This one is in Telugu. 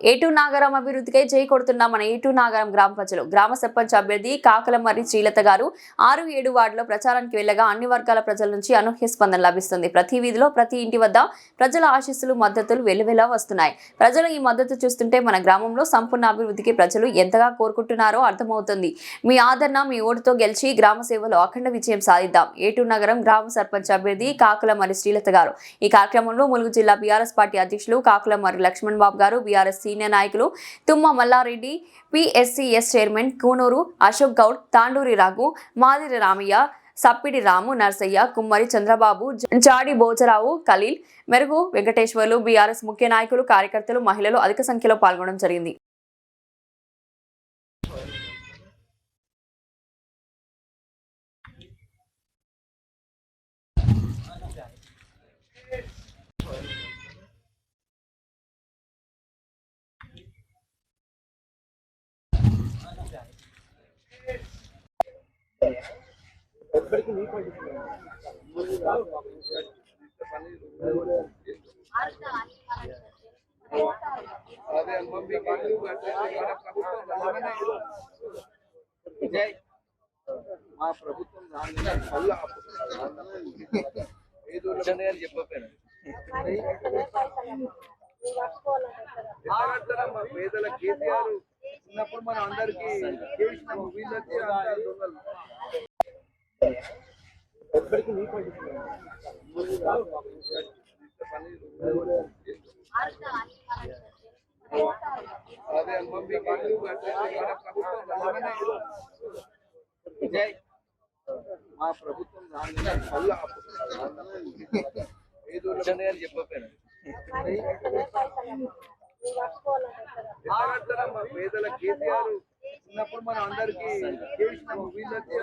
ఏటూ నాగరం అభివృద్ధికై జై కొడుతున్న మన ఏటూ నాగరం గ్రామ ప్రజలు గ్రామ సర్పంచ్ అభ్యర్థి కాకలమర్రి శ్రీలత గారు 6-7 వార్డులో ప్రచారానికి వెళ్లగా అన్ని వర్గాల ప్రజల నుంచి అనూహ్య స్పందన లభిస్తుంది. ప్రతి వీధిలో ప్రతి ఇంటి వద్ద ప్రజల ఆశీస్సులు మద్దతులు వెల్లువెలా వస్తున్నాయి. ప్రజలు ఈ మద్దతు చూస్తుంటే మన గ్రామంలో సంపూర్ణ అభివృద్ధికి ప్రజలు ఎంతగా కోరుకుంటున్నారో అర్థమవుతుంది. మీ ఆదరణ మీ ఓటుతో గెలిచి గ్రామ సేవలో అఖండ విజయం సాధిద్దాం. ఏటూ నగరం గ్రామ సర్పంచ్ అభ్యర్థి కాకలమర్రి శ్రీలత గారు. ఈ కార్యక్రమంలో ములుగు జిల్లా బీఆర్ఎస్ పార్టీ అధ్యక్షులు కాకలమర్రి లక్ష్మణ్ బాబు గారు, బీఆర్ఎస్ సీనియర్ నాయకులు తుమ్మ మల్లారెడ్డి, పిఎస్సిఎస్ చైర్మన్ కూనూరు అశోక్ గౌడ్, తాండూరి రఘు, మాదిరి రామయ్య, సప్పిడి రాము, నర్సయ్య, కుమ్మరి చంద్రబాబు, జాడి భోజరావు, ఖలీల్, మెరుగు వెంకటేశ్వర్లు, బీఆర్ఎస్ ముఖ్య నాయకులు, కార్యకర్తలు, మహిళలు అధిక సంఖ్యలో పాల్గొనడం జరిగింది. మా ప్రభుత్వం చెప్పపోయాను మా పేదల కేసీఆర్ ఉన్నప్పుడు మనం అందరికి చేసినాము. వీళ్ళకి అదే మా ప్రభుత్వం చెప్పపోయాను మా పేదల కేసీఆర్ ఉన్నప్పుడు మనం అందరికి చేసినాము. వీళ్ళకి